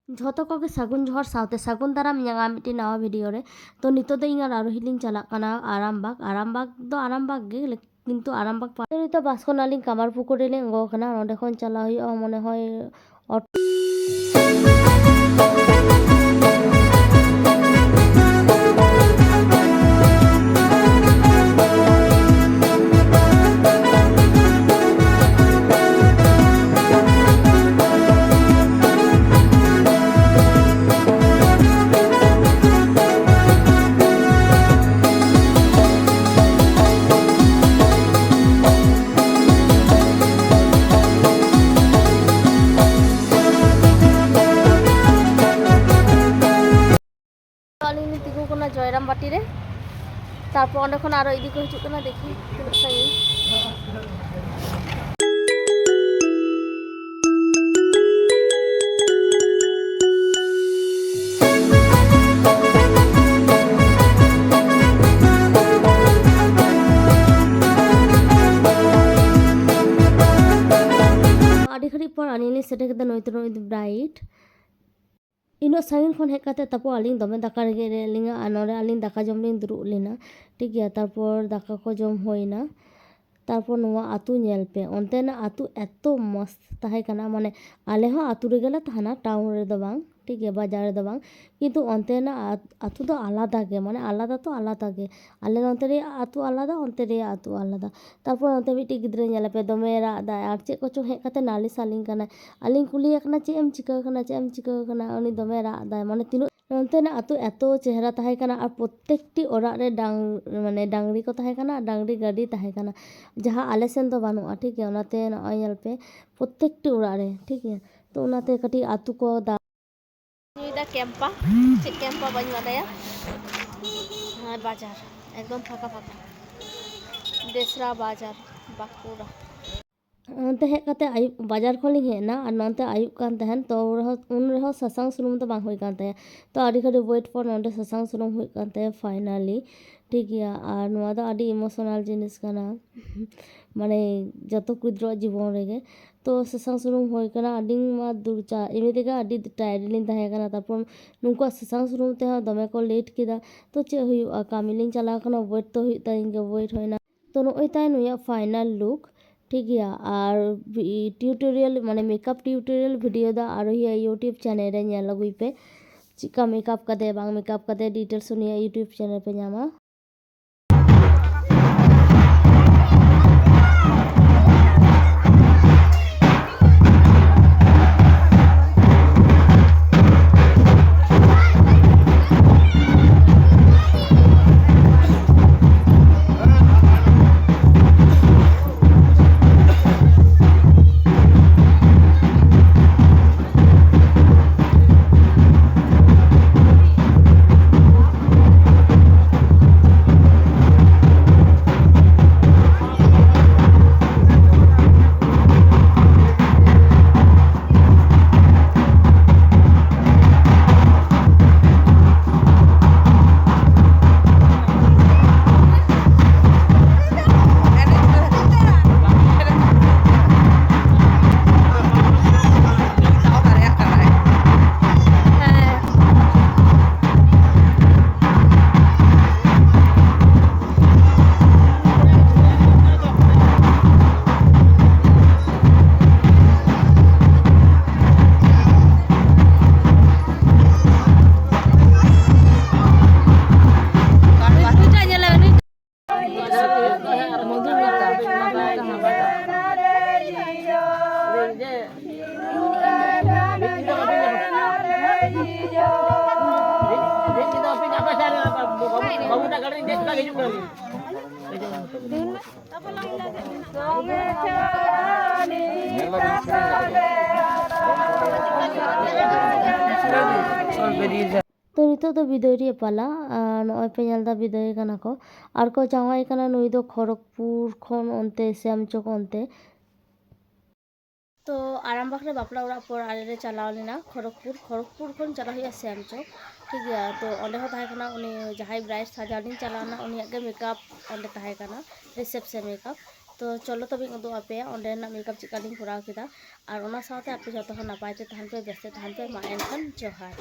ᱡᱷᱚᱛᱚ ᱠᱚᱜᱮ ᱥᱟᱹᱜᱩᱱ ᱡᱚᱦᱟᱨ ᱥᱟᱶᱛᱮ ᱥᱟᱹᱜᱩᱱ ᱫᱟᱨᱟᱢ ᱤᱧᱟᱹᱜ ᱢᱤᱫᱴᱮᱱ ᱱᱟᱣᱟ ᱵᱷᱤᱰᱤᱭᱳ ᱨᱮ। ᱛᱚ ᱱᱤᱛᱚᱜ ᱫᱚ ᱤᱧ ᱟᱨ ᱟᱨᱳᱦᱤ ᱞᱤᱧ ᱪᱟᱞᱟᱜ ᱠᱟᱱᱟ ᱟᱨᱟᱢᱵᱟᱜᱽ ᱫᱚ ᱟᱨᱟᱢᱵᱟᱜᱽ ᱜᱮ ᱠᱤᱱᱛᱩ ᱟᱨᱟᱢᱵᱟᱜᱽ ᱱᱤᱛᱚᱜ ᱵᱟᱥ ᱠᱷᱚᱱ ᱟᱹᱞᱤᱧ ᱠᱟᱢᱟᱨᱯᱩᱠᱩᱨ ᱨᱮᱞᱤᱧ ᱟᱬᱜᱚ ᱟᱠᱟᱱᱟ। ᱱᱚᱸᱰᱮ ᱠᱷᱚᱱ ᱪᱟᱞᱟᱣ ᱦᱩᱭᱩᱜᱼᱟ ᱢᱚᱱᱮ ᱦᱚᱭ auto. aling ni tigu kena Joyram Bati re tarpor onde khon aro idi ko hijuk kena dekhi tinak sangin adi khari por aling ni sete keda noitro bright ino sangin khon hej kate tapo aling dome daka rege linga anore aling daka jom ling duruk lena ठीक गया तारपर दाका को जम होइना तारपर नोआ आतु nail पे ओंतेना आतु एतो मस्त ताहे कना माने आले हो आतु रेगेला थाना टाउन रे दो बांग ठीक है बाजार रे दो बांग किंतु ओंतेना आतु दो आलादा गे माने आलादा तो आलादा गे आले नोंते रे आतु आलादा ओंते रे आतु आलादा तारपर ओंते मिट्टी गिद्रे नेल पे दमे राग दा आर चे को चो हे कते नालिस आलिंग कना आलिंग कुलिया कना चे एम चिका कना उनी दमे राग दा माने तिनु नोंतेना आतु एतो चेहरा ताहे कना और प्रत्येकटी ओराग रे माने डांगरी को ताहे कना डांगरी गाड़ी ताहे कना जहाँ आले सेन तो बानुआ ठीक है ओनाते नॉय नेल पे प्रत्येकटी ओराग रे ठीक है तो ओनाते कटी आतु को दा दा कैंपा चेक कैंपा बानी बादाया हाँ बाजार एकदम फाका फाका देसरा बाजार बाकुड़ा नोंते हेज कते आयुब बाजार खन लिंग हेजना और नोंते आयुब कान तहन तो उन रहो ससांग सुनुम तो बांग हुई कान तहे तो आड़ी घड़ी वेट फॉर नोंते ससांग सुनुम हुई कान तहे फाइनली ठीक गया और नोआ दो आड़ी इमोशनल जिनिस काना माने जतो कुद्रो जीवन रेगे तो ससांग सुनुम हुई काना आड़ी मा दुरचा इमे देगा आड़ी टायर्ड लिंग तहे काना तारपर नुको ससांग सुनुम ते हो दमे को लेट किदा तो चे हुयुआ कामी लिंग चला काना वेट तो हुई ताइंगे वेट होइना तो नोई ताइ नुया फाइनल लुक ठीक है और ट्यूटोरियल माने मेकअप ट्यूटोरियल वीडियो दा आरोही यूट्यूब चैनल रे नेल लगुई पे चिका मेकअप कते बांग मेकअप कते डिटेल्स उनिया यूट्यूब चैनल पे नामा तो नितो तो विदय रे पाला नय पे नेलदा विदय कना को आर को जावाई कना नुई दो खड़गपुर खन ओनते श्यामचक ओनते तो आरामबाग रे बापला ओरा पर आले रे चलाव लेना खड़गपुर खन चला हुआ श्यामचक ठीक है तो ओंडे हो ताहे कना उनी जहाई ब्राइट साजानिन चलाना उनिया के मेकअप ओंडे ताहे कना रिसेप्शन मेकअप तो चलो तब उदूग आपे ऑनलाइन मेकअप चिकाली कोराव केदा और ओना साथे आपे जतो हन नापाय ते तहन पे बेस्ते तहन पे मा एनखान जोहार।